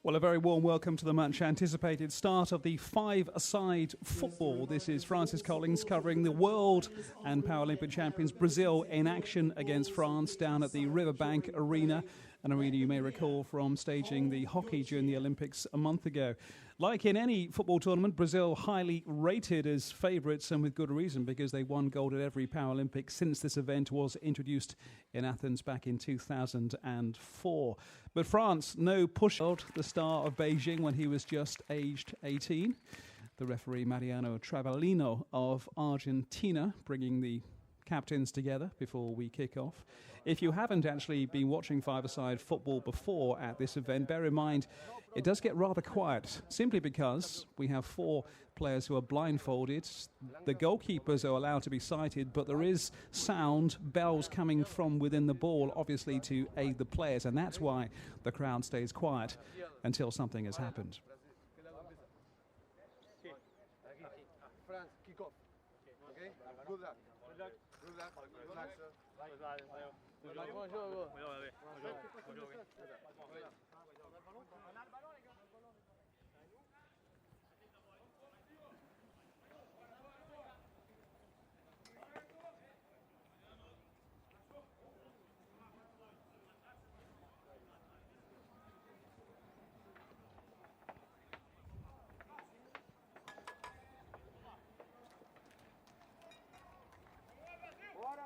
Well, a very warm welcome to the much anticipated start of the five-a-side football. This is Francis Collins covering the World and Paralympic champions Brazil in action against France down at the Riverbank Arena, an arena you may recall from staging the hockey during the Olympics a month ago. Like in any football tournament, Brazil highly rated as favourites, and with good reason, because they won gold at every Paralympic since this event was introduced in Athens back in 2004. But France, no push. The star of Beijing when he was just aged 18. The referee Mariano Travaglino of Argentina bringing the captains together before we kick off. If you haven't actually been watching five-a-side football before at this event, bear in mind it does get rather quiet, simply because we have four players who are blindfolded. The goalkeepers are allowed to be sighted, but there is sound, bells coming from within the ball, obviously to aid the players, and that's why the crowd stays quiet until something has happened. France, kick off. Okay? Good luck. Good luck. Relax, sir.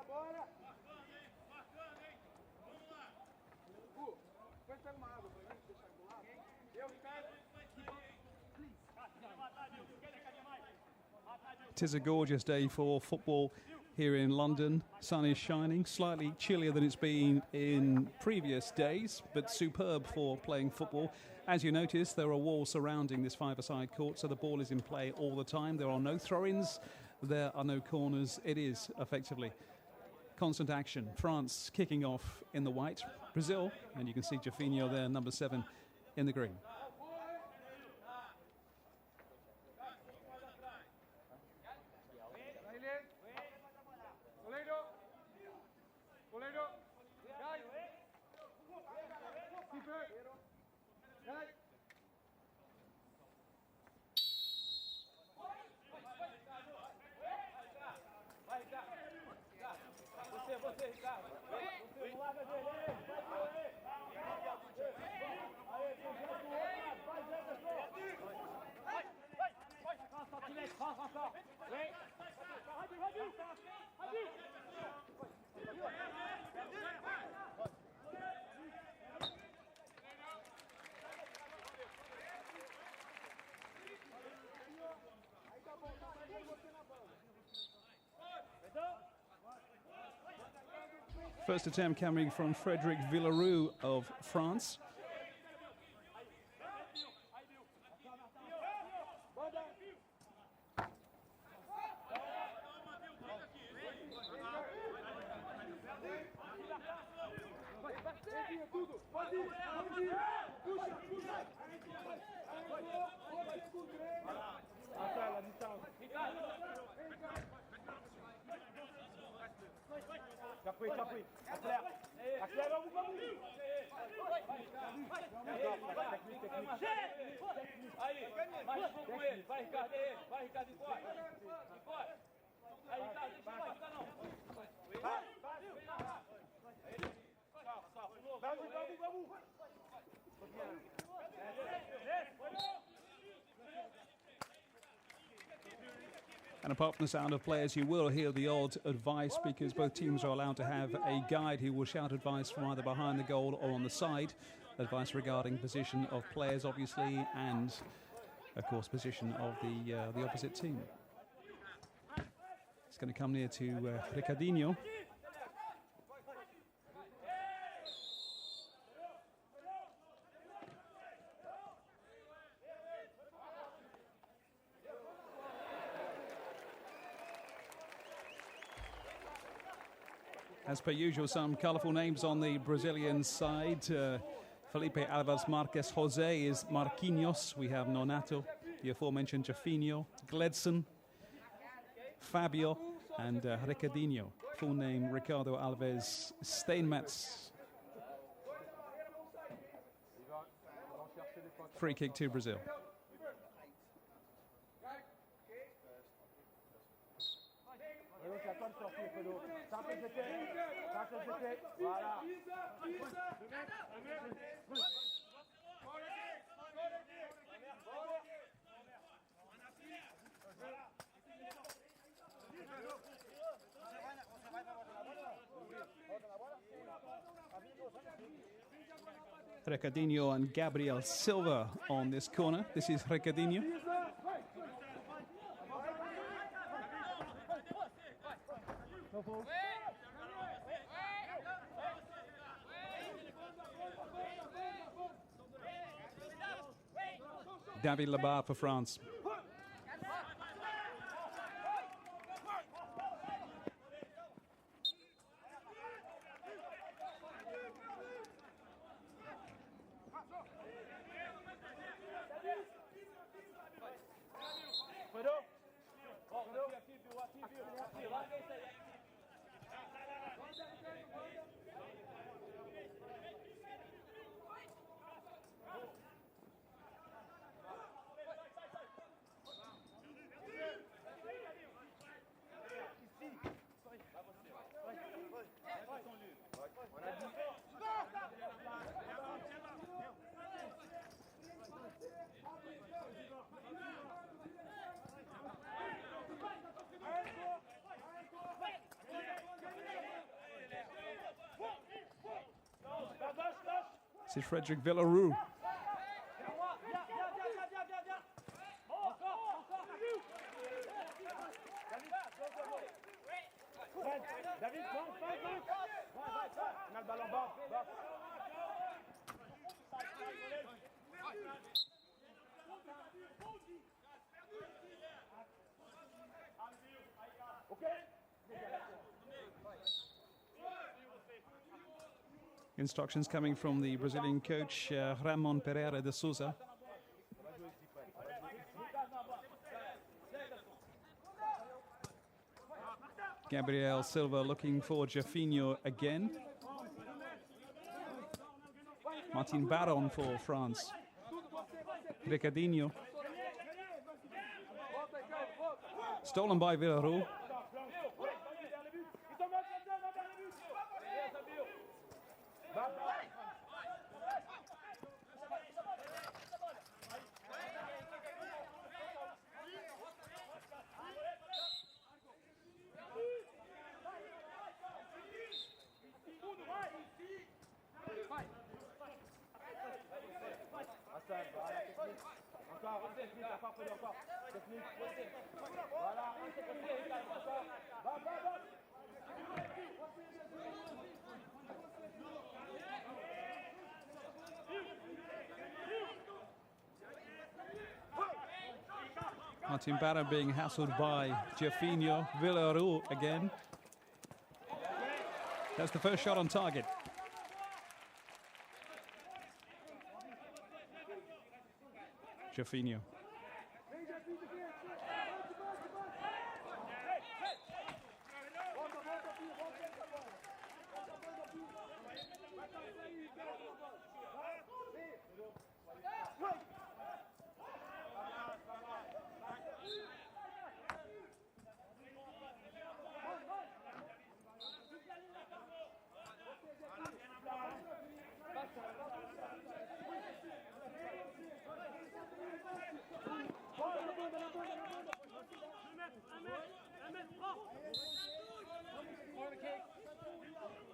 Bora! Vai pegar uma água pra mim, deixar do lado. Eu quero. It is a gorgeous day for football here in London. Sun is shining, slightly chillier than it's been in previous days, but superb for playing football. As you notice, there are walls surrounding this five-a-side court, so the ball is in play all the time. There are no throw-ins, there are no corners. It is effectively constant action. France kicking off in the white. Brazil, and you can see Jafinho there, number 7, in the green. Você, Ricardo. Você, não larga dele. First attempt coming from Frédéric Villarou of France. Capri. Acelera, vamos. Aí, mais com ele. Vai, Ricardo, embora. Aí, Ricardo, deixa eu passar, não. Vai. Vamos. And apart from the sound of players, you will hear the odd advice, because both teams are allowed to have a guide who will shout advice from either behind the goal or on the side. Advice regarding position of players, obviously, and, of course, position of the opposite team. It's going to come near to Ricardinho. As per usual, some colourful names on the Brazilian side. Felipe Alves Marques Jose is Marquinhos. We have Nonato, the aforementioned Jafinho, Gledson, Fabio, and Ricardinho. Full name Ricardo Alves Steinmetz. Free kick to Brazil. Recadinho and Gabriel Silva on this corner. This is Recadinho. David Labarre for France. This is Frederic Villaroo. Instructions coming from the Brazilian coach Ramon Pereira de Souza. Gabriel Silva looking for Jafinho again. Martin Baron for France. Recadinho. Stolen by Villaroo. Martin Baron being hassled by Jafinho. Villaroo again. That's the first shot on target. Jafinho.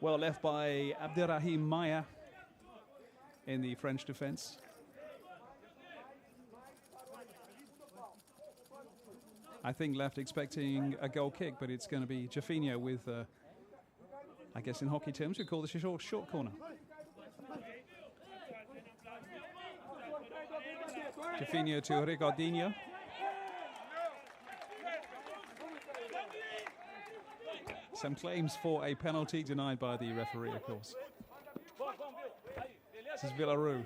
Well left by Abderrahim Maya in the French defense. I think left expecting a goal kick, but it's going to be Jafinho with, I guess in hockey terms, we call this a short corner. Jafinho to Recadinho. Some claims for a penalty denied by the referee, of course. This is Villaroo.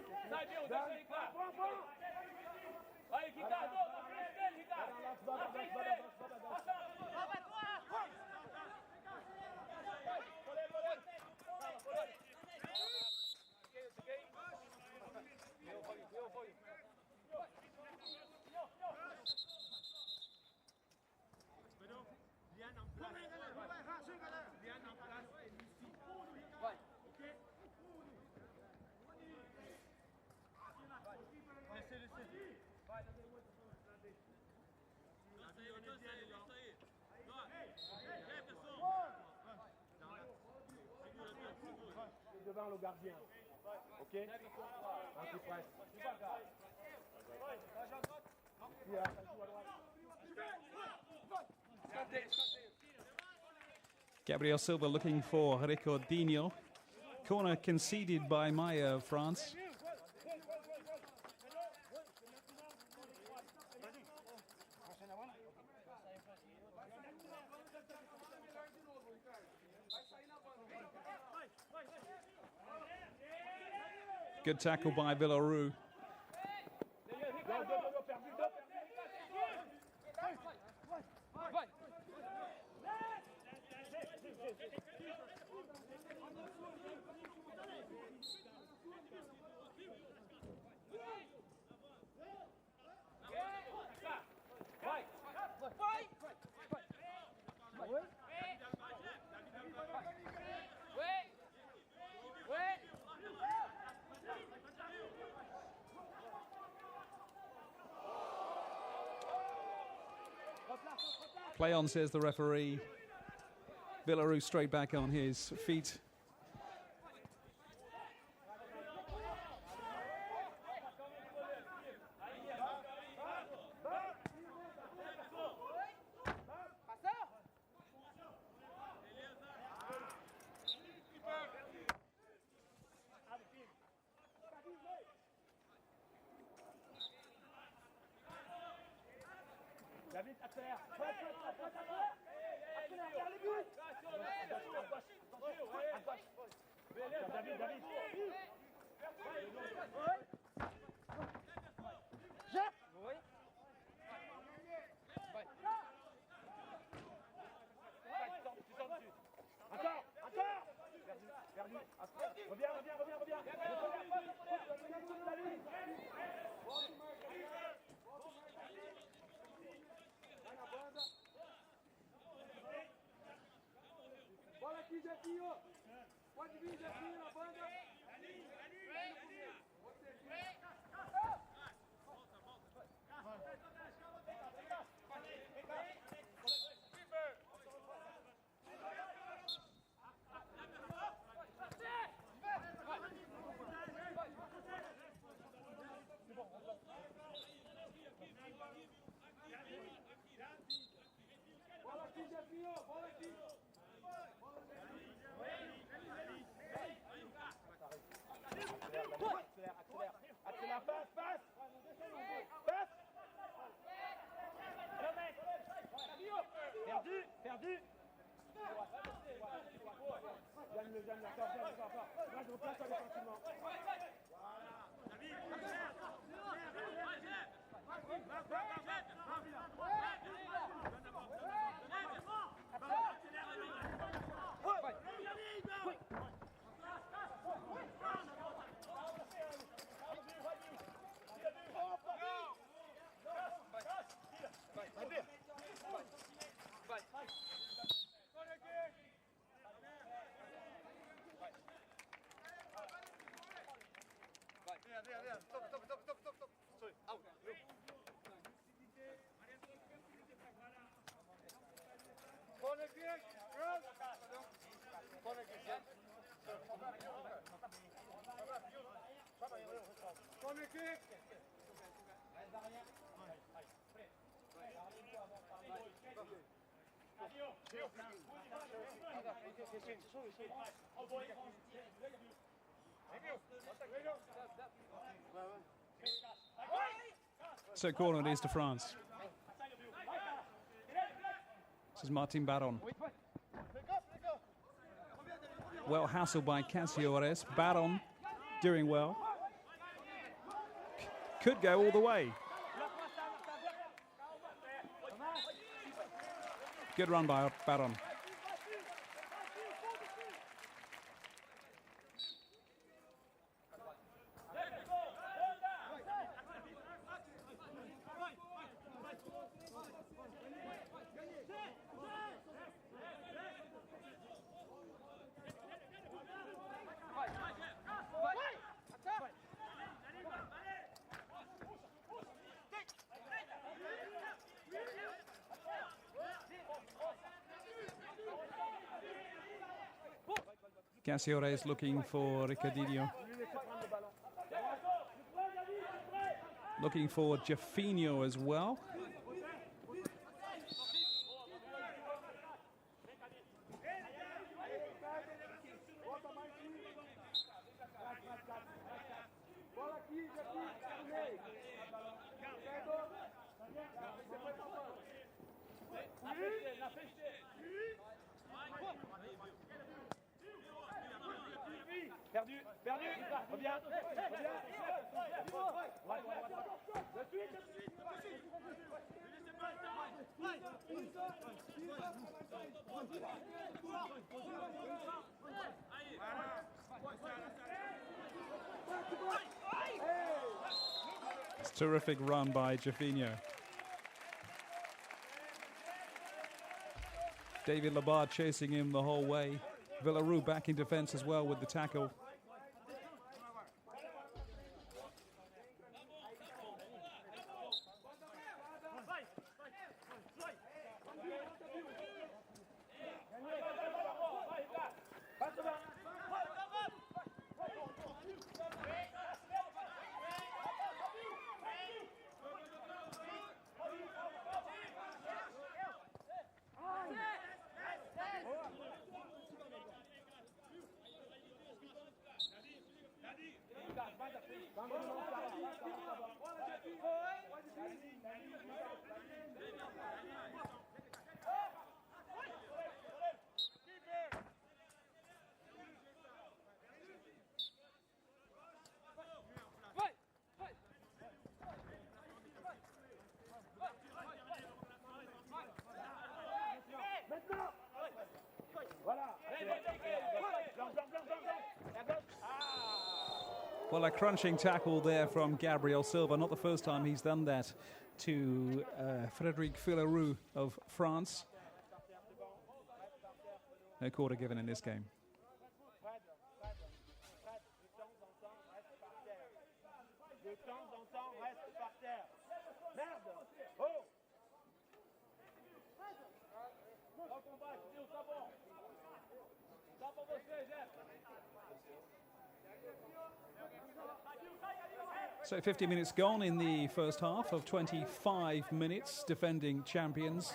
devant le gardien. Ok? Anti-presse. Gabriel Silva looking for Ricardinho. Corner conceded by Maya, France. Good tackle by Villaroo. Play on, says the referee. Villaroo straight back on his feet. David, accélère. Accélère, vers les buts. À gauche. David, David. Jette. Oui. Encore. Perdu. Reviens. Bola aqui, Jefinho. Pode vir, Jefinho, na banda. Bola aqui, Jefinho. Bola aqui. Accélère, passe. Perdu. Gagne, encore. Là, je replace avec facilement. Stop. Sorry, out. Corner kick, run. Corner kick, yeah. Corner kick. So corner it is to France. This is Martin Baron. Well hassled by Casiores. Baron doing well. Could go all the way. Good run by Baron. Cassiore is looking for Ricardinho. Looking for Jaffinho as well. Perdu, perdu, reviens, reviens. It's a terrific run by Jaffinho. David Labarde chasing him the whole way. Villaroo back in defense as well with the tackle. Well, a crunching tackle there from Gabriel Silva. Not the first time he's done that to Frédéric Villaroo of France. No quarter given in this game. So 50 minutes gone in the first half of 25 minutes, defending champions.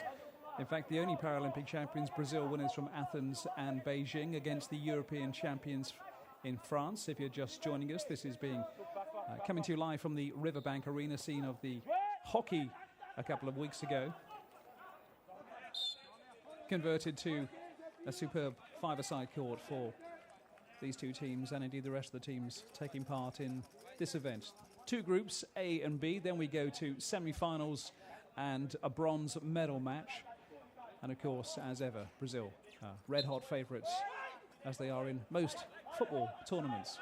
In fact, the only Paralympic champions, Brazil winners from Athens and Beijing against the European champions in France. If you're just joining us, this is being coming to you live from the Riverbank Arena scene of the hockey a couple of weeks ago. Converted to a superb five-a-side court for these two teams and indeed the rest of the teams taking part in this event. Two groups, A and B, then we go to semi-finals and a bronze medal match. And of course, as ever, Brazil, red-hot favourites, as they are in most football tournaments.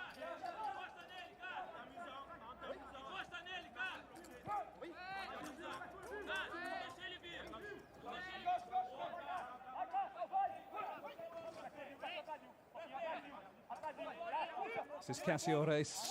This is Cassiores.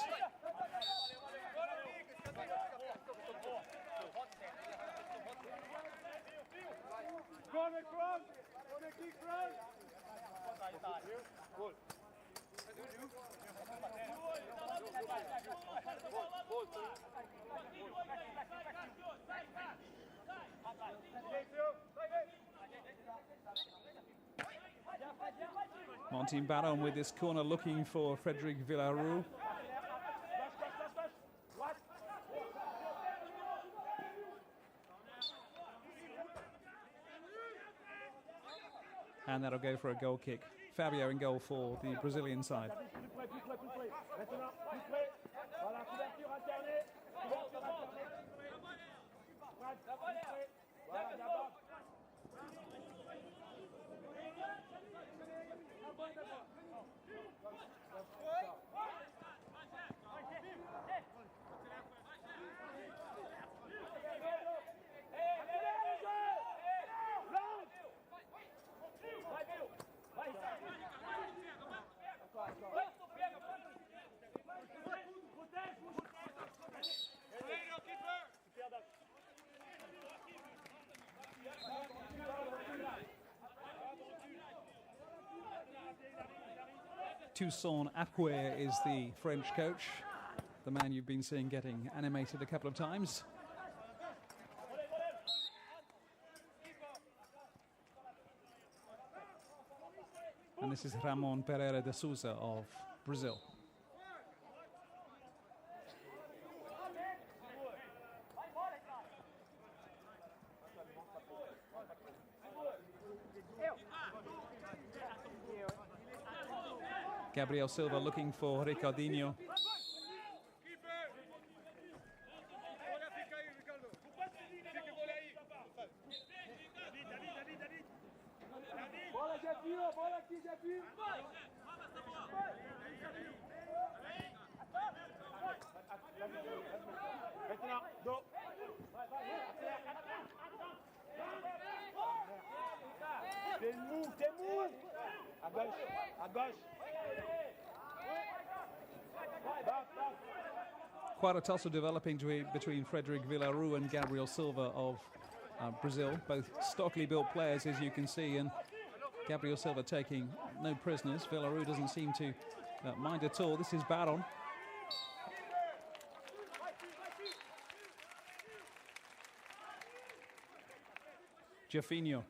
Monty Baron with this corner looking for Frédéric Villaroo. And that'll go for a goal kick. Fabio in goal for the Brazilian side. Toussaint Acquet is the French coach, the man you've been seeing getting animated a couple of times. And this is Ramon Pereira de Souza of Brazil. Gabriel Silva looking for Ricardinho. Bola, Jefinho, bola aqui, Jefinho. Tem move. À gauche. Quite a tussle developing between Frederic Villaru and Gabriel Silva of Brazil, both stockily built players, as you can see, and Gabriel Silva taking no prisoners. Villaru doesn't seem to mind at all. This is Baron. Jefinho.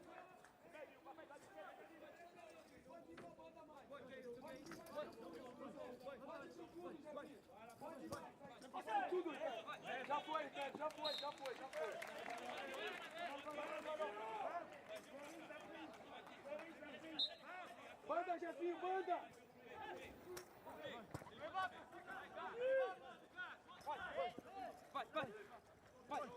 Já foi. Banda, Jefinho, banda! Vai!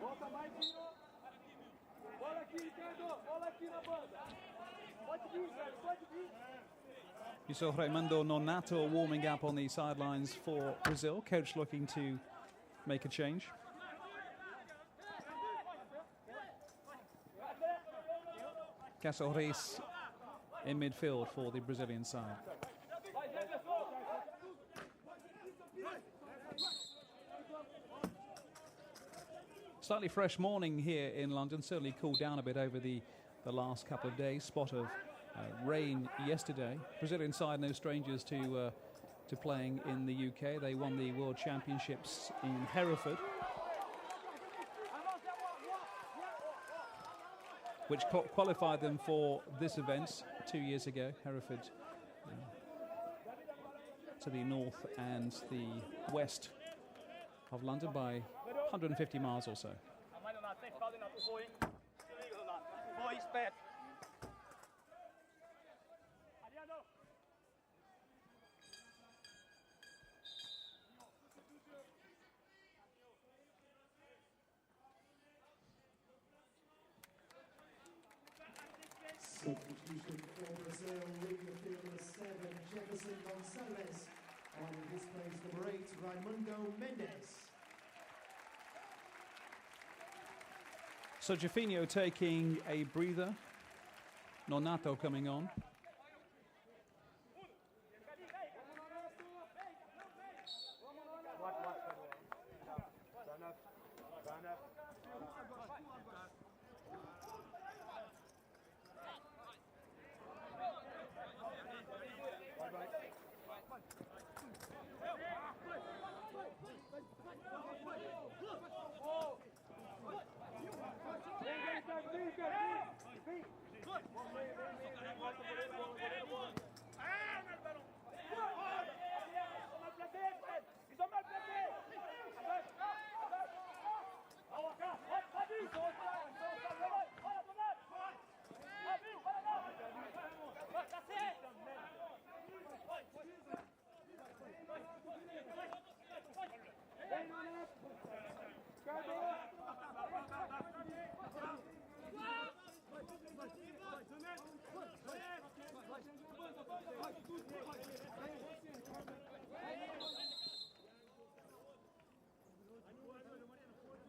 Volta mais, Dino. Bola aqui, Ricardo. Bola aqui na banda. Pode vir, velho. Pode vir. You saw Raimundo Nonato warming up on the sidelines for Brazil. Coach looking to make a change. Cássio Reis in midfield for the Brazilian side. Slightly fresh morning here in London, certainly cooled down a bit over the last couple of days. Spot of rain yesterday. Brazilian side no strangers to playing in the UK. They won the World Championships in Hereford, which qualified them for this event 2 years ago. Hereford to the north and the west of London by 150 miles or so. Substitution for Brazil, leaving the field number 7, Jefferson Gonçalves, and in his place number 8, Raimundo Mendes. So Jefinho taking a breather, Nonato coming on.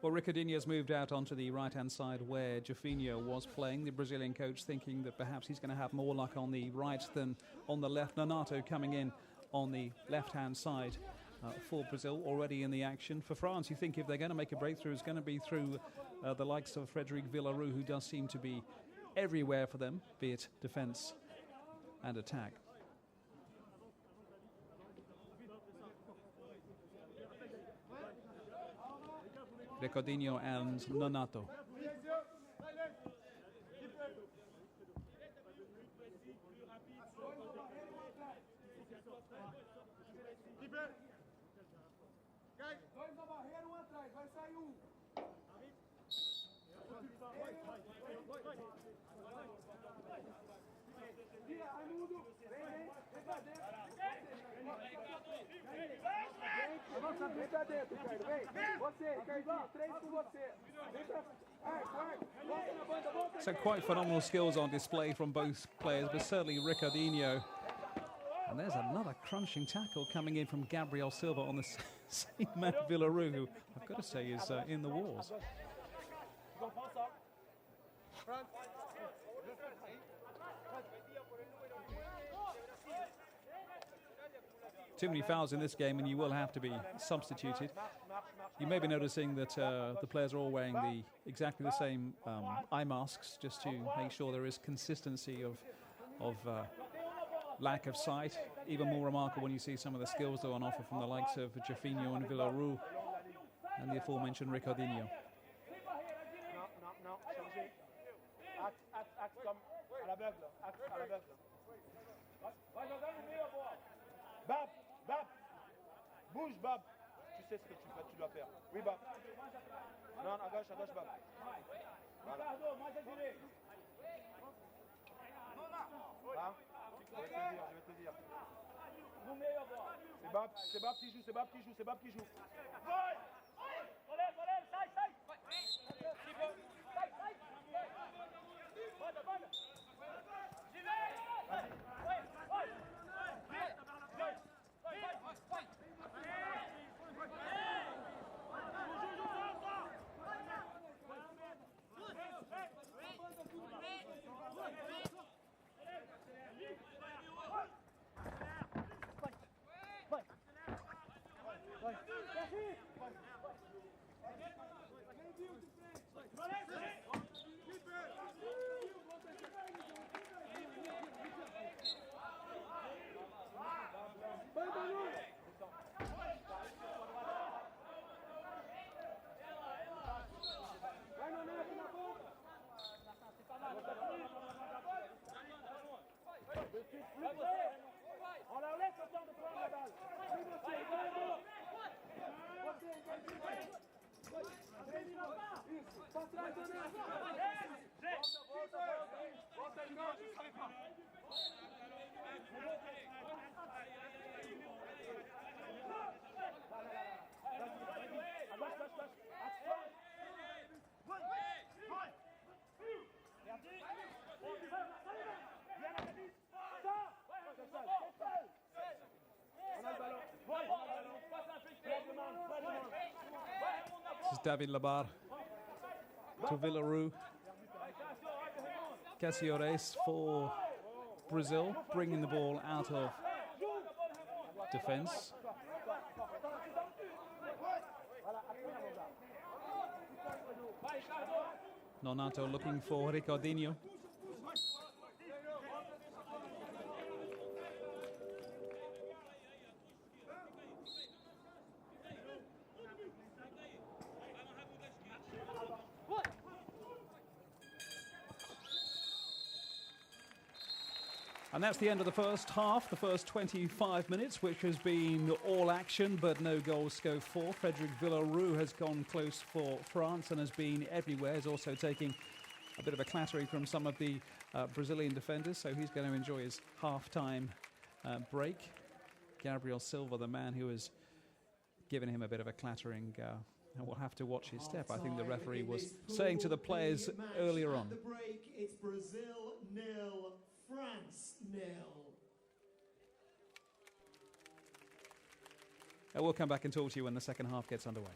Well, Ricardinho's moved out onto the right-hand side where Jofinho was playing. The Brazilian coach thinking that perhaps he's going to have more luck on the right than on the left. Nonato coming in on the left-hand side for Brazil, already in the action. For France, you think if they're going to make a breakthrough, it's going to be through the likes of Frédéric Villarou, who does seem to be everywhere for them, be it defence and attack. Ricardinho and Nonato. Dois na barreira, um atrás, vai sair um. Vira, Raimundo, vem pra dentro. Avança, vem pra dentro, Ricardo, vem. Você, Ricardinho, 3 com você. Vem pra... Volta na banda, volta. So quite phenomenal skills on display from both players, but certainly Ricardinho. And there's another crunching tackle coming in from Gabriel Silva on the same man, Villarou, who I've got to say is in the wars. Too many fouls in this game and you will have to be substituted. You may be noticing that the players are all wearing exactly the same eye masks, just to make sure there is consistency of lack of sight. Even more remarkable when you see some of the skills that are on offer from the likes of Jofinho and Villarou and the aforementioned Ricardinho. Bab, Bab, bouge Bab. Tu sais ce que tu dois faire. Oui Bab. Non, à gauche Bab. Voilà. Hein? Je vais te dire. C'est Bab qui joue, c'est Bab qui joue, c'est Bab qui joue. On leur laisse le temps de prendre la balle. This is David Labar to Villarou. Cassiores for Brazil, bringing the ball out of defence. Nonato looking for Ricardinho. And that's the end of the first half, the first 25 minutes, which has been all action, but no goals scored for. Frédéric Villarou has gone close for France and has been everywhere. He's also taking a bit of a clattering from some of the Brazilian defenders, so he's going to enjoy his half-time break. Gabriel Silva, the man who has given him a bit of a clattering, and we'll have to watch his step. I think the referee was saying to the players earlier on. At the break, it's Brazil 0, France 0. We'll come back and talk to you when the second half gets underway.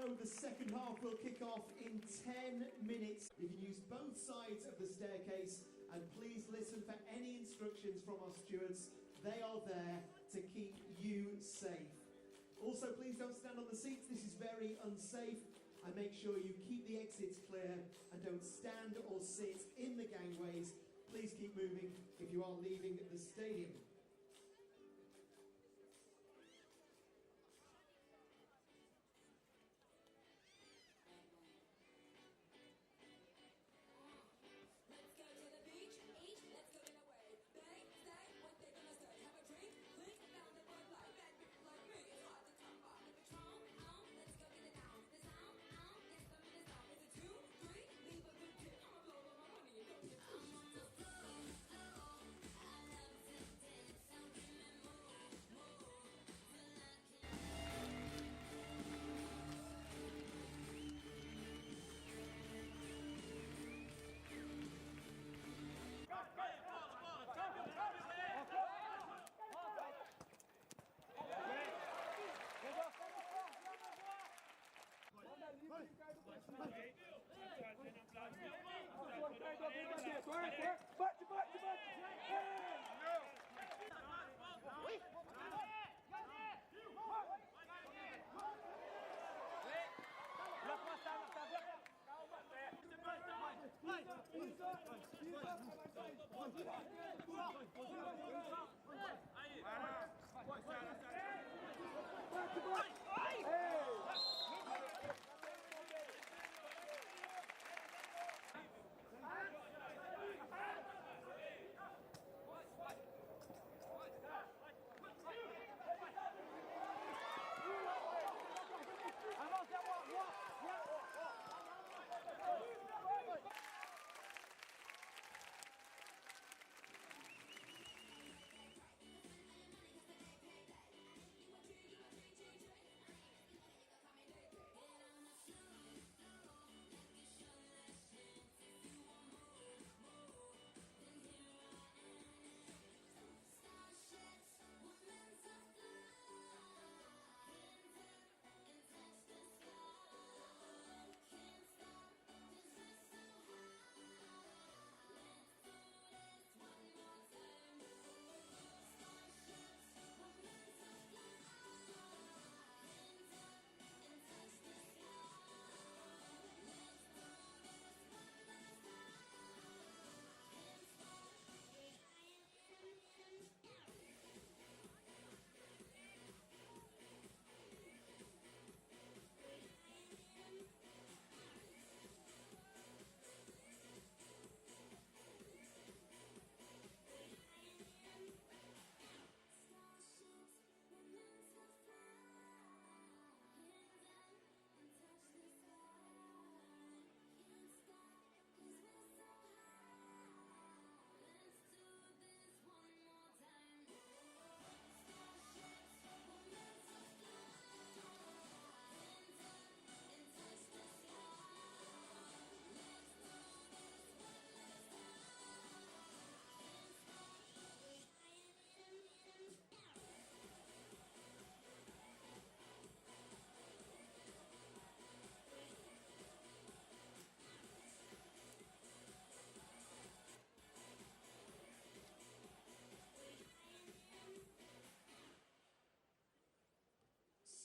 So the second half will kick off in 10 minutes. You can use both sides of the staircase, and please listen for any instructions from our stewards. They are there to keep you safe. Also, please don't stand on the seats. This is very unsafe. And make sure you keep the exits clear and don't stand or sit in the gangways. Please keep moving if you are leaving the stadium.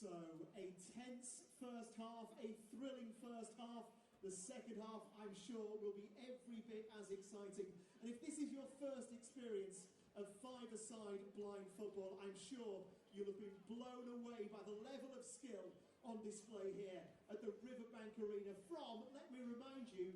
So, a tense first half, a thrilling first half. The second half, I'm sure, will be every bit as exciting. And if this is your first experience of five-a-side blind football, I'm sure you'll have been blown away by the level of skill on display here at the Riverbank Arena from, let me remind you,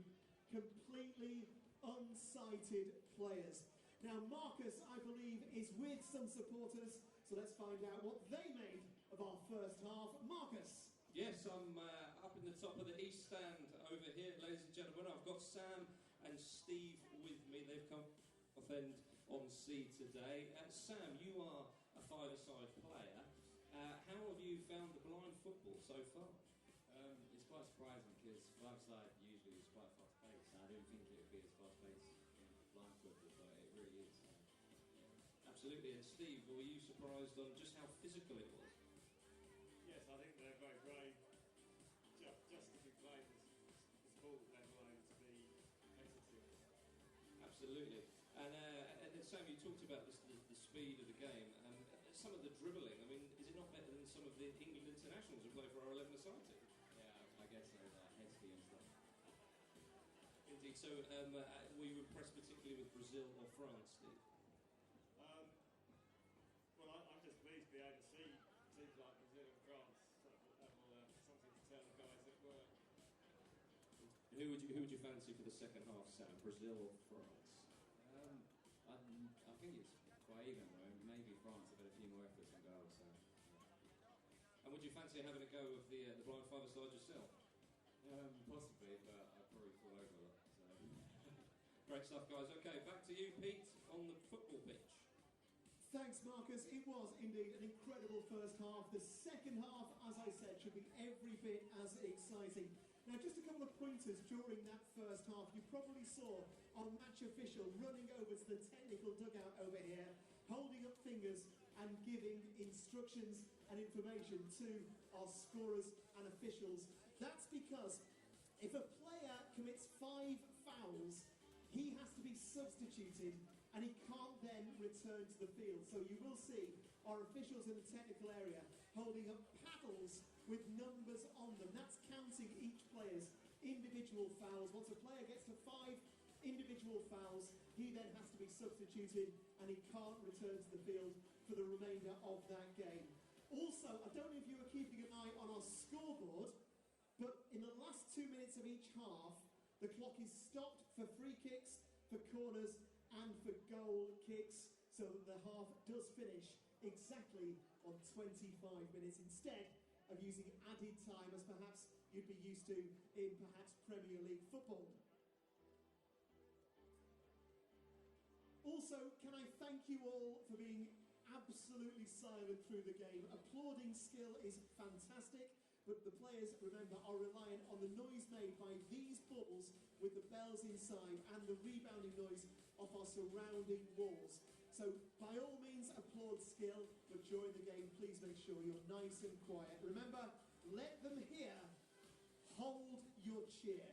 completely unsighted players. Now, Marcus, I believe, is with some supporters, so let's find out what they made of our first half. Marcus. Yes, I'm up in the top of the East Stand over here, ladies and gentlemen. I've got Sam and Steve with me. They've come off end on sea today. Sam, you are a five-a-side player. How have you found the blind football so far? It's quite surprising because five-a-side usually is quite fast-paced. I didn't think it would be as fast-paced in blind football, but it really is. Absolutely. And Steve, were you surprised on just how physical it was? Yes, I think they're very brave Absolutely. And then Sam, you talked about the speed of the game. Some of the dribbling, I mean, is it not better than some of the England internationals who play for our 11-a-side team? Yeah, I guess so. Hesky and stuff. Indeed. So were you impressed particularly with Brazil or France, Steve? Well, I'm just pleased to be able to see teams like Brazil and France. That will something to tell the guys at work. Who would you fancy for the second half, Sam? Brazil or France? I think it's quite even. Maybe France have had a few more efforts and goals. So. And would you fancy having a go of the blind five-a-side yourself? Possibly, but I'd probably fall over a lot. So. Great stuff, guys. Okay, back to you, Pete, on the football pitch. Thanks, Marcus. It was indeed an incredible first half. The second half, as I said, should be every bit as exciting. Now, just a couple of pointers during that first half. You probably saw our match official running over to the technical dugout over here, holding up fingers and giving instructions and information to our scorers and officials. That's because if a player commits 5 fouls, he has to be substituted and he can't then return to the field. So you will see our officials in the technical area holding up paddles with numbers on them. That's counting each player's individual fouls. Once a player gets to 5 individual fouls, he then has to be substituted and he can't return to the field for the remainder of that game. Also, I don't know if you were keeping an eye on our scoreboard, but in the last 2 minutes of each half, the clock is stopped for free kicks, for corners and for goal kicks, so that the half does finish exactly on 25 minutes instead of using added time as perhaps you'd be used to in perhaps Premier League football. Also, can I thank you all for being absolutely silent through the game. Applauding skill is fantastic, but the players, remember, are reliant on the noise made by these balls with the bells inside and the rebounding noise of our surrounding walls. So, by all means, applaud skill, but during the game, please make sure you're nice and quiet. Remember, let them hear, hold your cheer.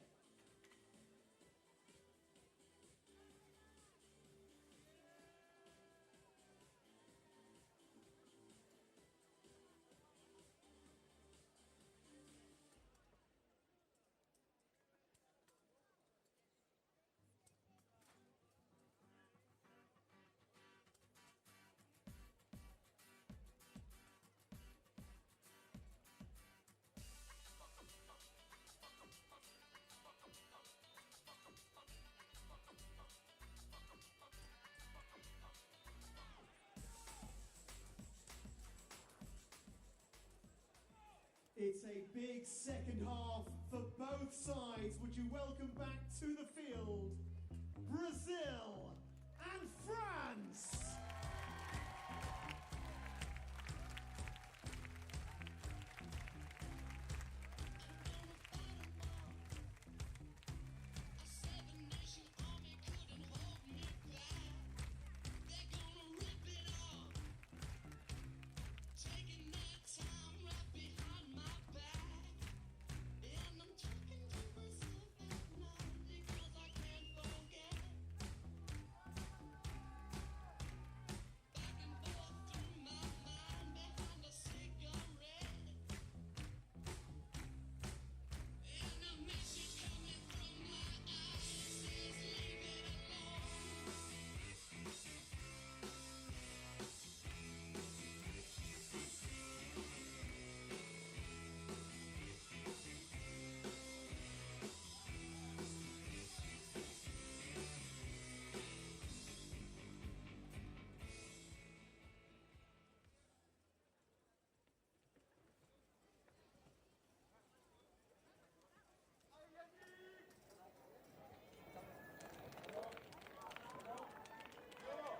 It's a big second half for both sides. Would you welcome back to the field Brazil and France?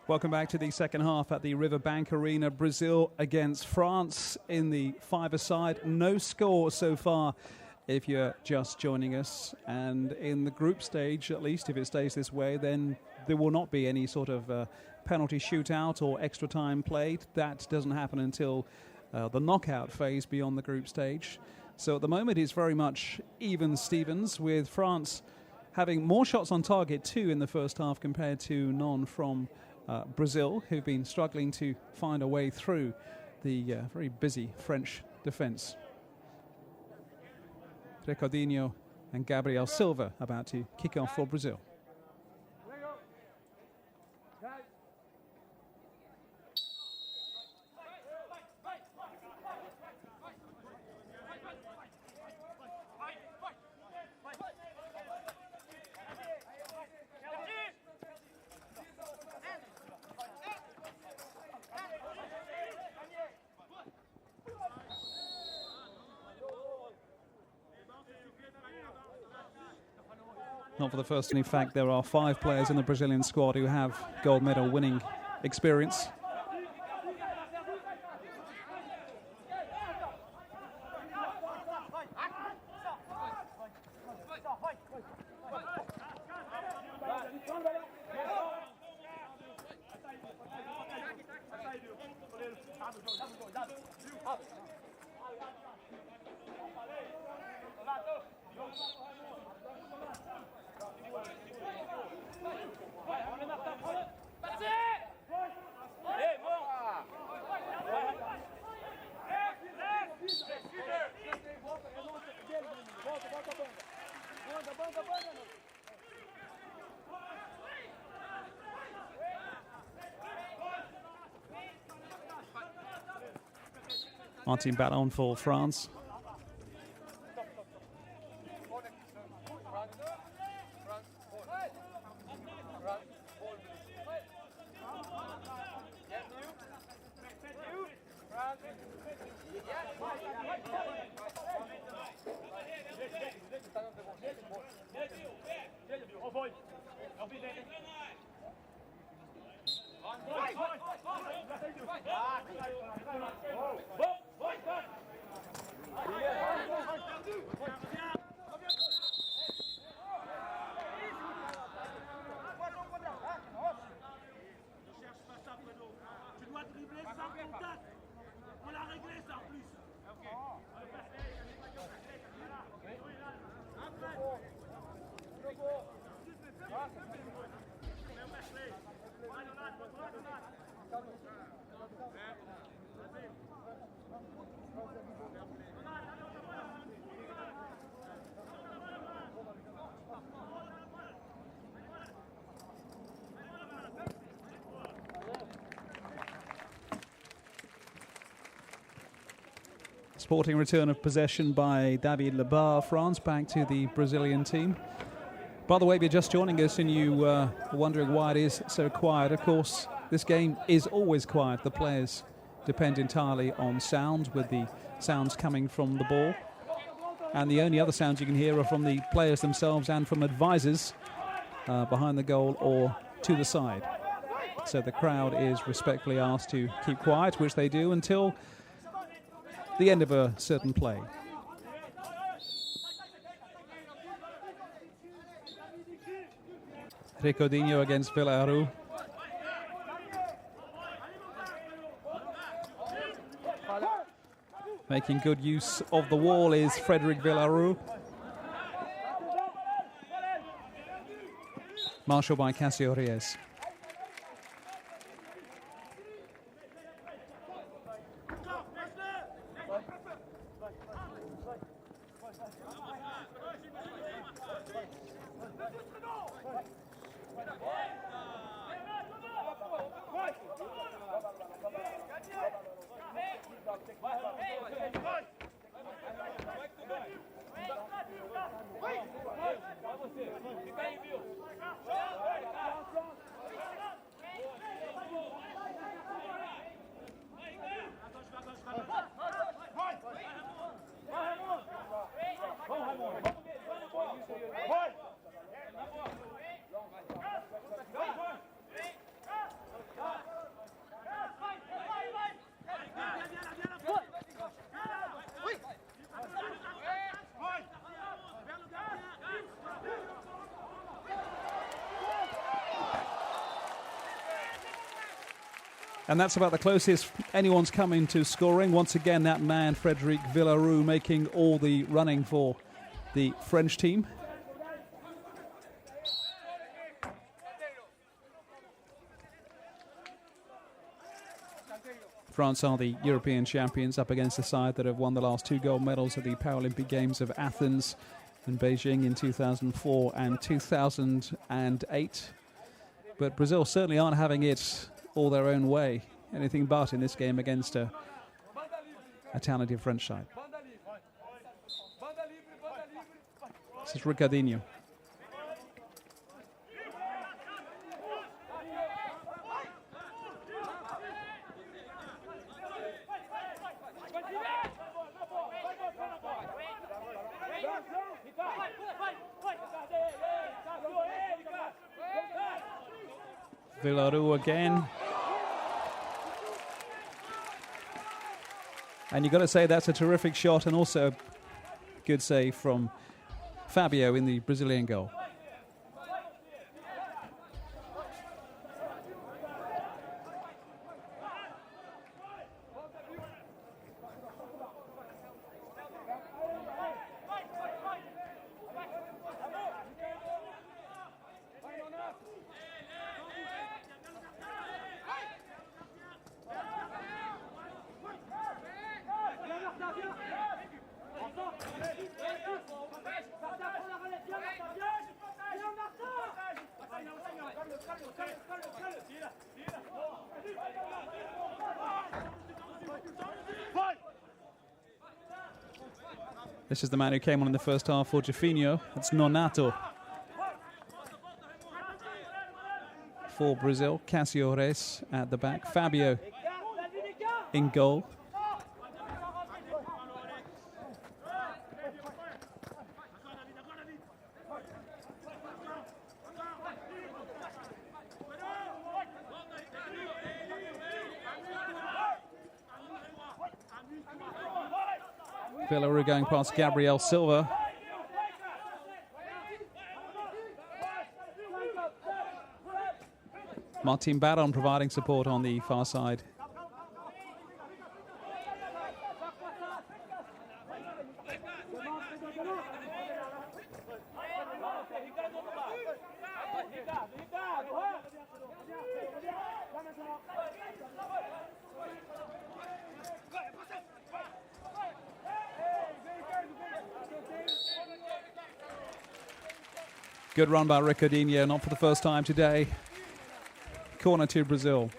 Welcome back to the second half at the Riverbank Arena. Brazil against France in the five-a-side. No score so far if you're just joining us. And in the group stage, at least, if it stays this way, then there will not be any sort of penalty shootout or extra time played. That doesn't happen until the knockout phase beyond the group stage. So at the moment, it's very much even Stevens, with France having more shots on target, 2 in the first half compared to none from Brazil, who've been struggling to find a way through the very busy French defence. Recordinho and Gabriel Silva about to kick off for Brazil. Not for the first. In fact, there are 5 players in the Brazilian squad who have gold medal winning experience. Martin Ballon for France. Sporting return of possession by David Lebar. France back to the Brazilian team. By the way, if you're just joining us and you are wondering why it is so quiet, of course, this game is always quiet. The players depend entirely on sound, with the sounds coming from the ball. And the only other sounds you can hear are from the players themselves and from advisors behind the goal or to the side. So the crowd is respectfully asked to keep quiet, which they do until the end of a certain play. Recordinho against Villaru. Making good use of the wall is Frederic Villaru. Marshall by Casio Reyes. And that's about the closest anyone's coming to scoring. Once again, that man, Frederic Villaru, making all the running for the French team. France are the European champions, up against the side that have won the last 2 gold medals at the Paralympic Games of Athens and Beijing in 2004 and 2008. But Brazil certainly aren't having it all their own way. Anything but in this game against a talented French side. This is Ricardinho. Villaru again. And you've got to say that's a terrific shot and also a good save from Fabio in the Brazilian goal. This is the man who came on in the first half for Jafinho. It's Nonato. For Brazil, Cássio Reis at the back. Fabio in goal. Villaru going past Gabriel Silva. Martin Baron providing support on the far side. Good run by Ricardinho, not for the first time today. Corner to Brazil.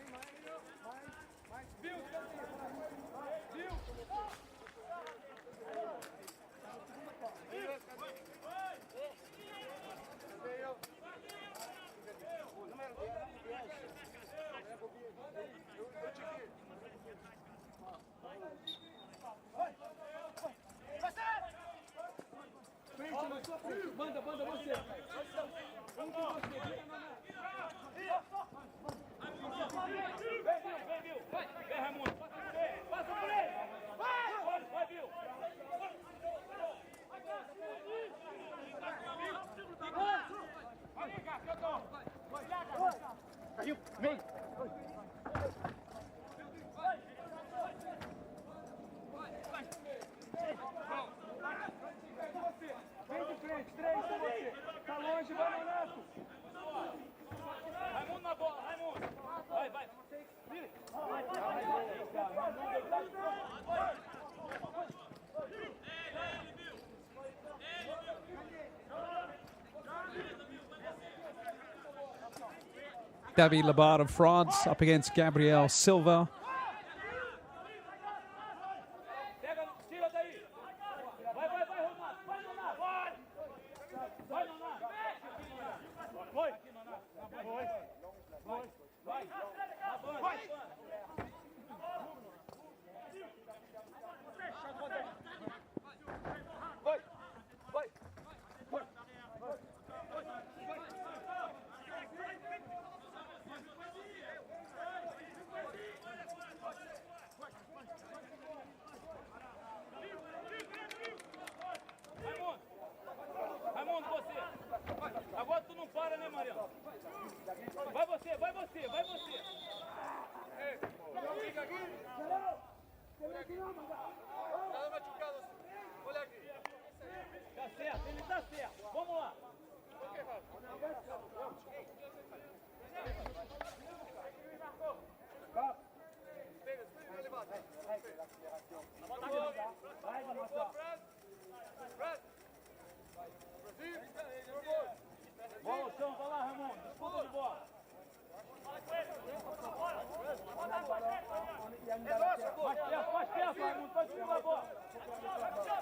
David Labarre of France up against Gabriel Silva.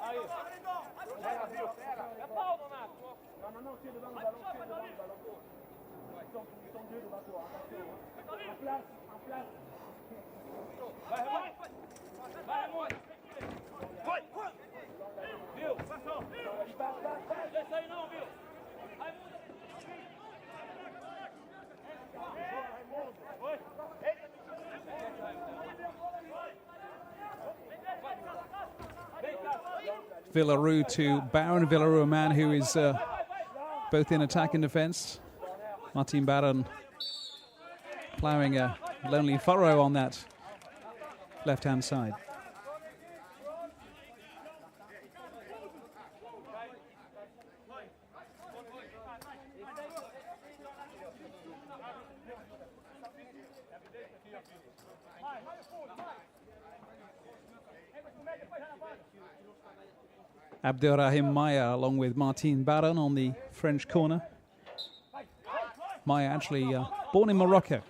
Aí. Pega, viu? É pau, Donato. Não, não, tira o balão, tira o balão. Então, tira o balão. En place, en place. Vai, Raimundo. Vai, Raimundo. Vai. Viu? Deixa aí não, viu? Raimundo. Foi. Villaroo to Baron. Villaroo, a man who is both in attack and defence. Martin Baron ploughing a lonely furrow on that left-hand side. Abdelrahim Maya along with Martin Baron on the French corner. Maya actually born in Morocco.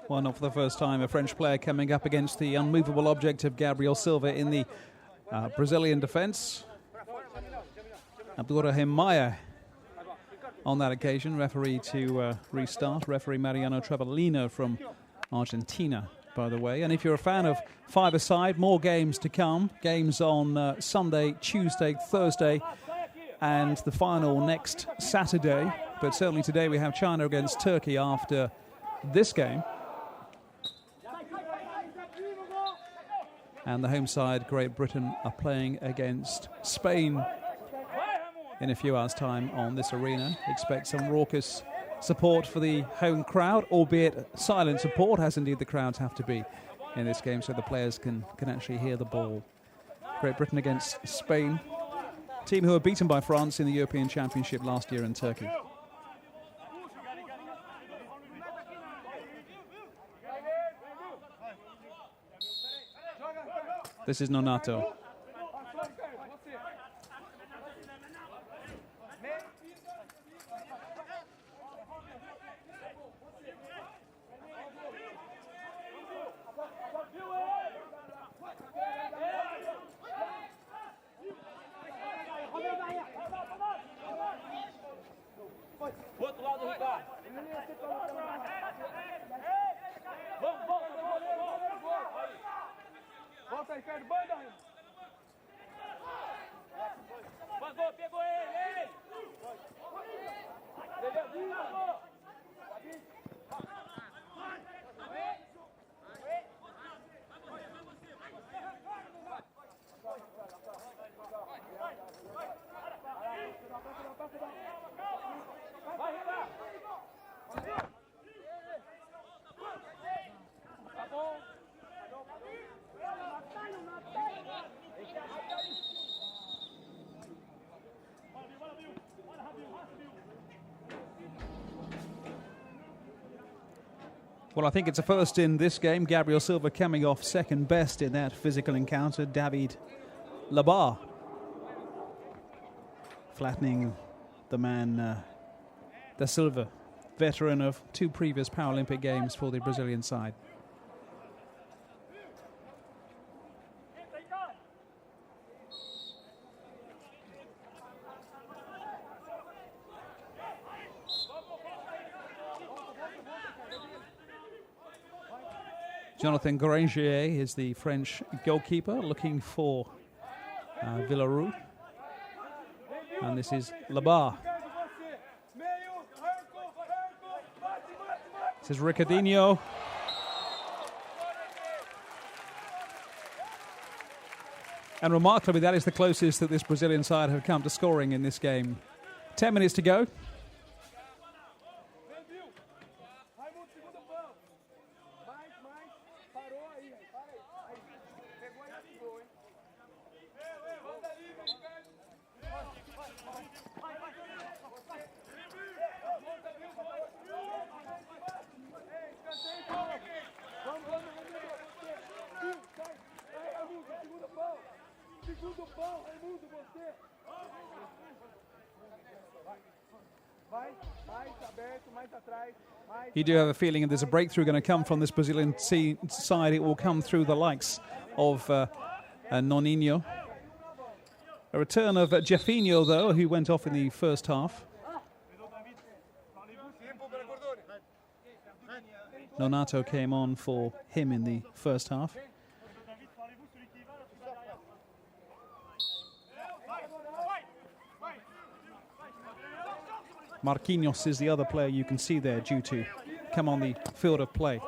Well, not for the first time, a French player coming up against the unmovable object of Gabriel Silva in the Brazilian defence. Abdelrahim Maya on that occasion, referee to restart. Referee Mariano Trevelino from Argentina, by the way. And if you're a fan of five-a-side, more games to come. Games on Sunday, Tuesday, Thursday, and the final next Saturday. But certainly today we have China against Turkey after this game. And the home side, Great Britain, are playing against Spain in a few hours' time on this arena. Expect some raucous support for the home crowd, albeit silent support, as indeed the crowds have to be in this game, so the players can actually hear the ball. Great Britain against Spain, team who were beaten by France in the European Championship last year in Turkey. This is Nonato. Outro lado, Ricardo. Volta, Ricardo, banda, Vagou, pegou ele! vai, Ricardo. Tá bom. Well, I think it's a first in this game. Gabriel Silva coming off second best in that physical encounter. David Labar flattening the man Da Silva, veteran of 2 previous Paralympic Games for the Brazilian side. Jonathan Granger is the French goalkeeper, looking for Villarreal. And this is Labar. This is Ricardinho. And remarkably, that is the closest that this Brazilian side have come to scoring in this game. 10 minutes to go. You do have a feeling that there's a breakthrough going to come from this Brazilian side. It will come through the likes of Noninho. A return of Jefinho, though, who went off in the first half. Nonato came on for him in the first half. Marquinhos is the other player you can see there due to come on the field of play.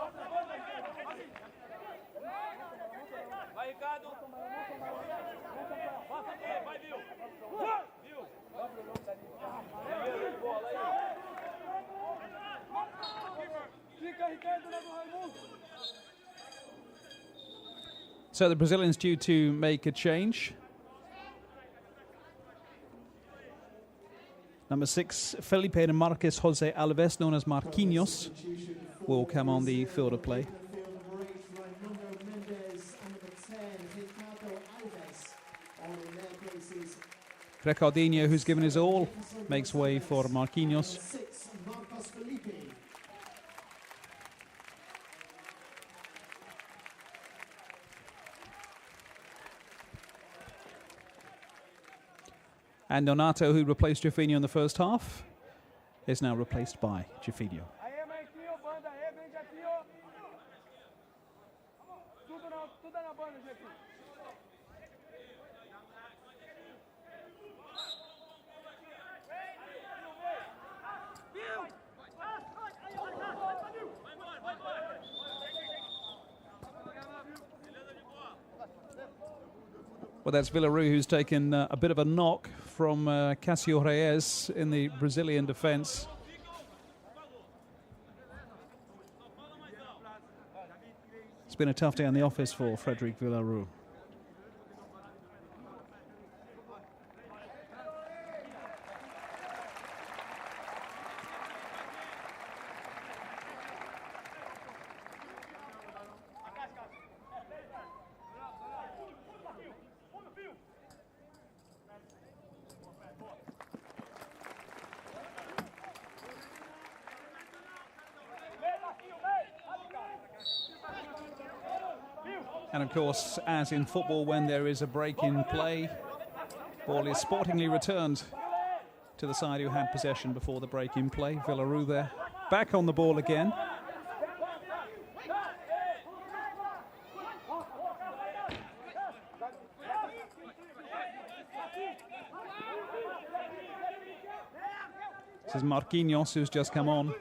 So the Brazilians due to make a change. Number 6, Felipe and Marques Jose Alves, known as Marquinhos, will come on the field of play. Ricardinho, who's given his all, makes way for Marquinhos. And Donato, who replaced Jefinho in the first half, is now replaced by Jefinho. Well, that's Villarreal, who's taken a bit of a knock from Cássio Reyes in the Brazilian defence. It's been a tough day in the office for Frederic Villarreal. And of course, as in football, when there is a break in play, ball is sportingly returned to the side who had possession before the break in play. Villarreal there, back on the ball again. This is Marquinhos, who's just come on.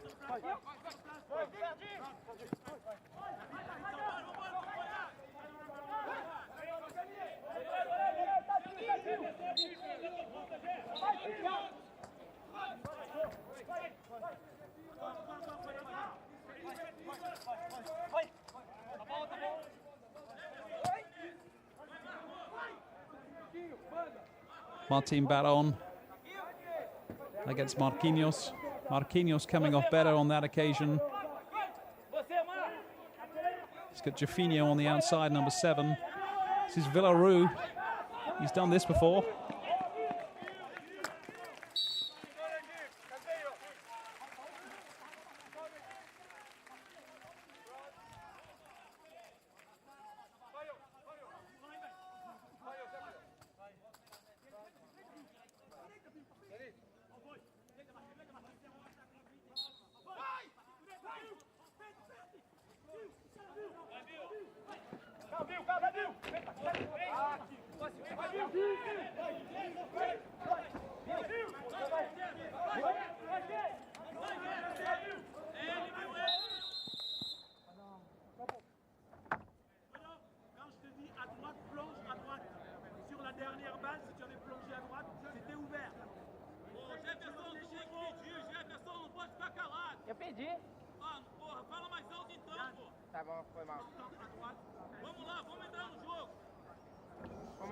Martin Barron against Marquinhos. Marquinhos coming off better on that occasion. He's got Jefinho on the outside, number 7. This is Villarreal. He's done this before.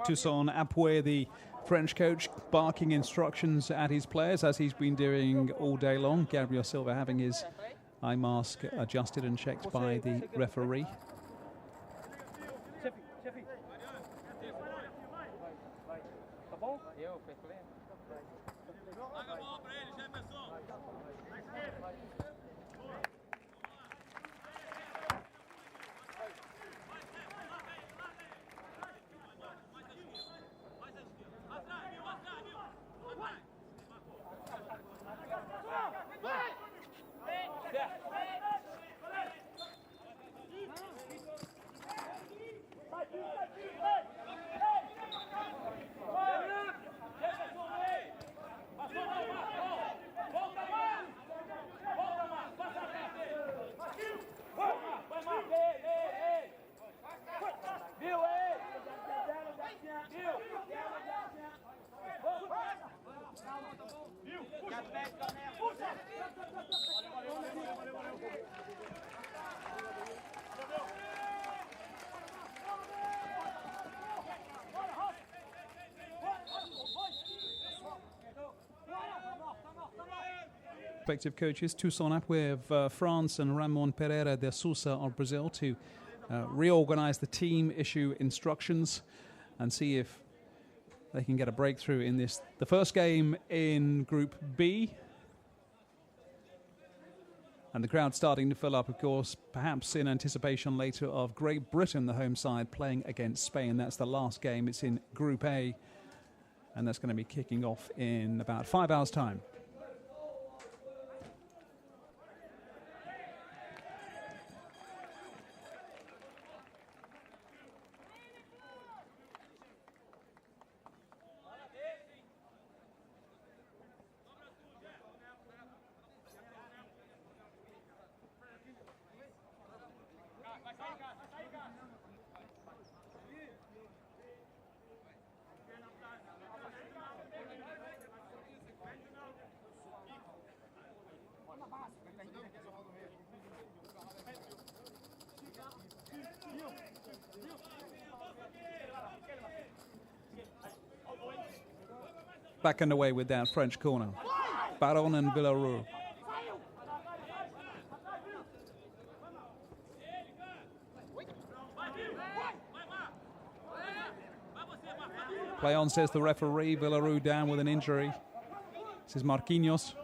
Toussaint Apoué, the French coach, barking instructions at his players as he's been doing all day long. Gabriel Silva having his eye mask adjusted and checked by the referee. Respective coaches, Toussaint Apoué of France and Ramon Pereira de Sousa of Brazil, to reorganize the team, issue instructions, and see if they can get a breakthrough in this. The first game in Group B. And the crowd starting to fill up, of course, perhaps in anticipation later of Great Britain, the home side, playing against Spain. That's the last game. It's in Group A, and that's going to be kicking off in about 5 hours' time. Back underway with that French corner. Baron and Villarreal. Play on, says the referee. Villarreal down with an injury. This is Marquinhos.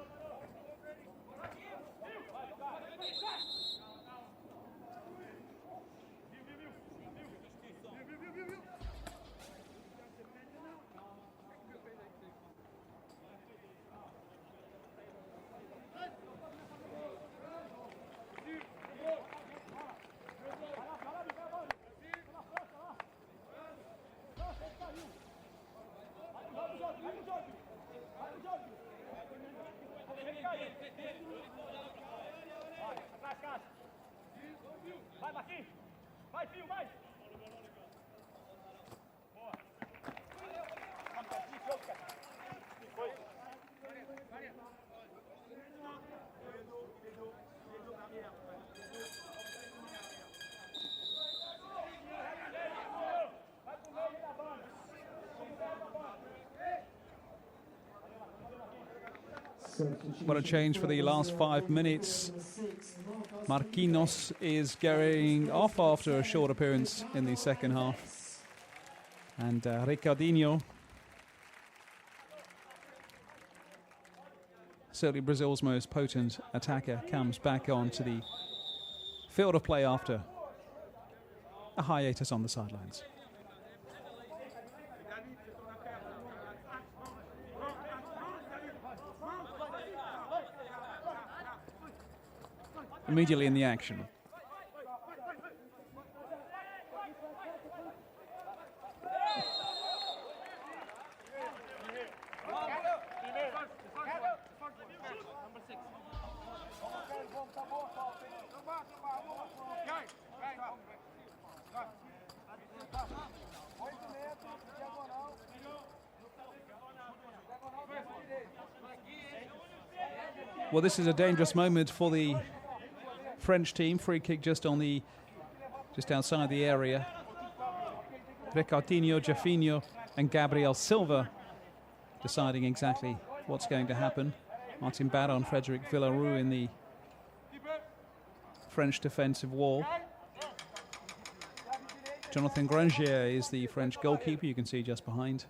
What a change for the last 5 minutes. Marquinhos is going off after a short appearance in the second half. And Ricardinho, certainly Brazil's most potent attacker, comes back onto the field of play after a hiatus on the sidelines. Immediately in the action. Well, this is a dangerous moment for the French team. Free kick just outside the area. Ricardinho, Jafinho and Gabriel Silva deciding exactly what's going to happen. Martin Baron, Frederic Villarou in the French defensive wall. Jonathan Grangier is the French goalkeeper, you can see just behind.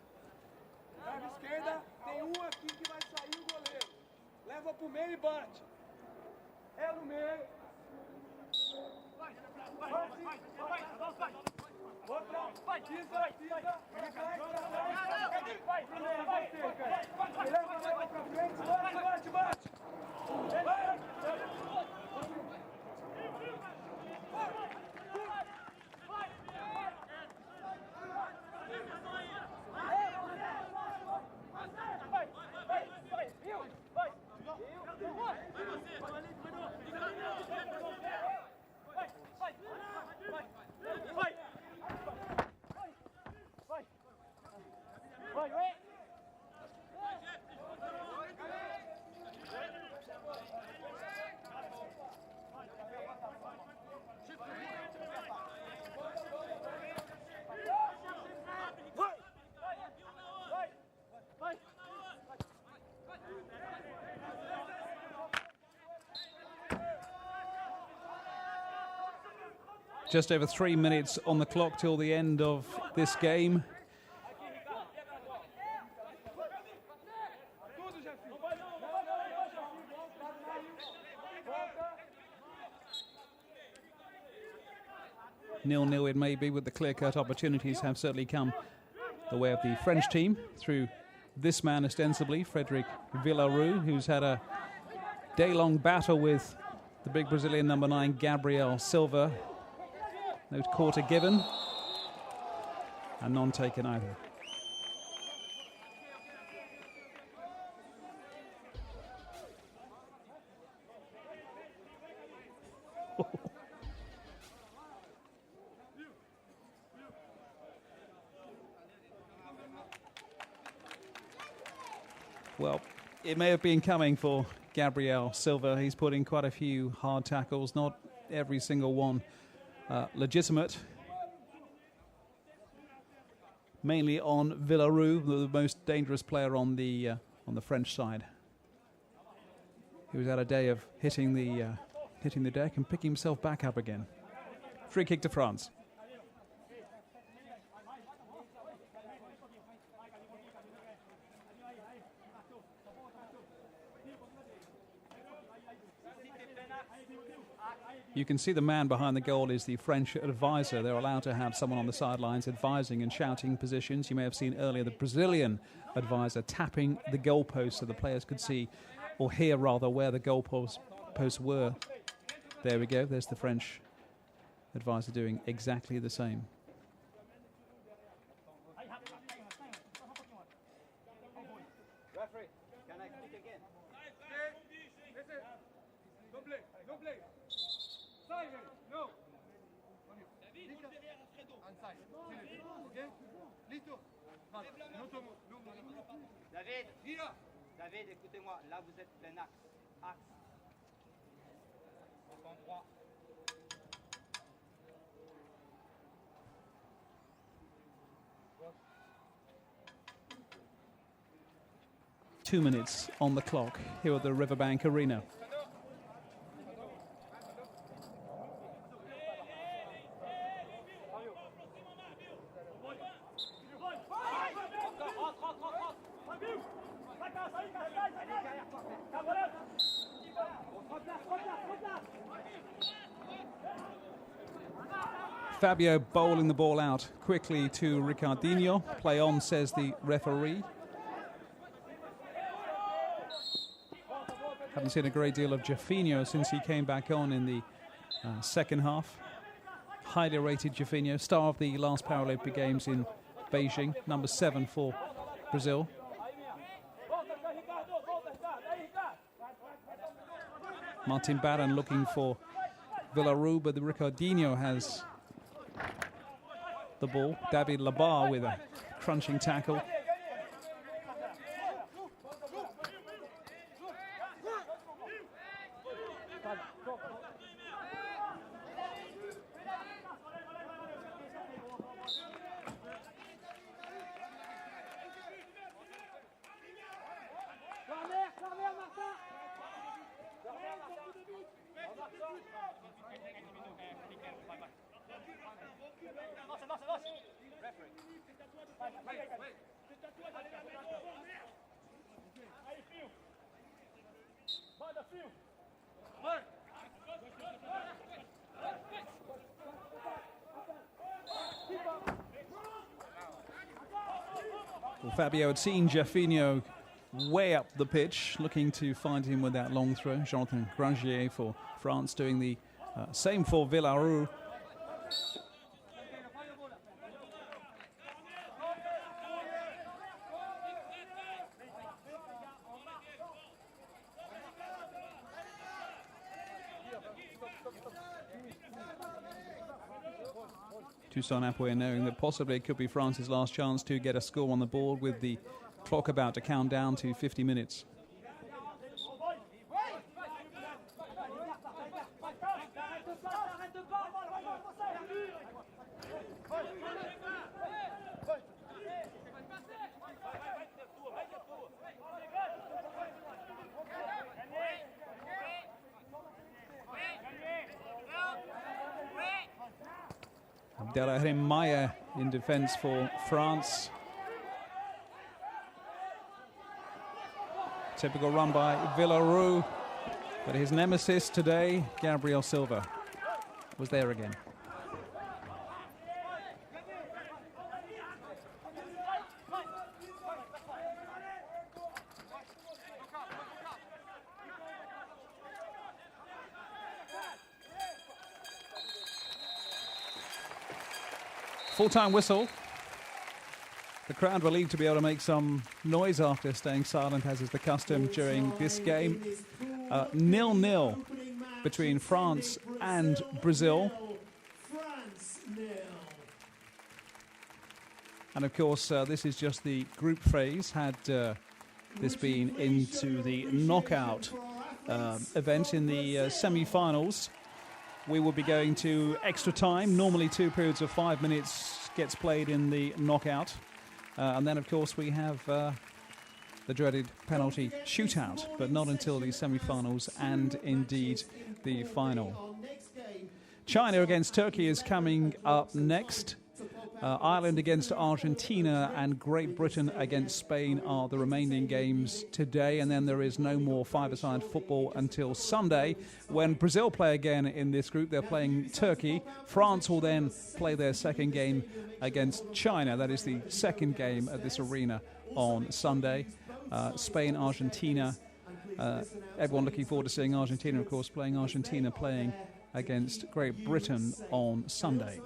Just over 3 minutes on the clock till the end of this game. Nil-nil it may be, with the clear-cut opportunities have certainly come the way of the French team through this man ostensibly, Frederic Villarou, who's had a day-long battle with the big Brazilian number 9, Gabriel Silva. No quarter given, and none taken either. Well, it may have been coming for Gabriel Silva. He's put in quite a few hard tackles, not every single one legitimate. Mainly on Villarou, the most dangerous player on the French side. He was had a day of hitting the deck and picking himself back up again. Free kick to France. You can see the man behind the goal is the French advisor. They're allowed to have someone on the sidelines advising and shouting positions. You may have seen earlier the Brazilian advisor tapping the goalpost so the players could see, or hear rather, where the goalposts were. There we go. There's the French advisor doing exactly the same. David, écoutez-moi, là vous êtes plein axe. Axe. En droit. 2 minutes on the clock here at the Riverbank Arena. Fabio bowling the ball out quickly to Ricardinho. Play on, says the referee. Haven't seen a great deal of Jafinho since he came back on in the second half. Highly rated Jafinho, star of the last Paralympic Games in Beijing, number 7 for Brazil. Martin Baron looking for Villarou, but the Ricardinho has the ball. David Labar with a crunching tackle. Well, Fabio had seen Jaffinho way up the pitch, looking to find him with that long throw. Jonathan Grangier for France doing the same for Villarreal. Toussaint Apoy knowing that possibly it could be France's last chance to get a score on the board with the clock about to count down to 50 minutes. Abdelrahim Maya in defence for France. Typical run by Villarreal, but his nemesis today, Gabriel Silva, was there again. Full-time whistle. The crowd relieved to be able to make some noise after staying silent, as is the custom during this game. 0-0 between France and Brazil. And of course, this is just the group phase. Had this been into the knockout event in the semi-finals, we will be going to extra time. Normally 2 periods of 5 minutes gets played in the knockout. And then, of course, we have the dreaded penalty shootout, but not until the semi-finals and indeed the final. China against Turkey is coming up next. Ireland against Argentina and Great Britain against Spain are the remaining games today, and then there is no more five-a-side football until Sunday, when Brazil play again in this group. They're playing Turkey. France will then play their second game against China. That is the second game at this arena on Sunday. Spain, Argentina. Everyone looking forward to seeing Argentina, of course, playing against Great Britain on Sunday.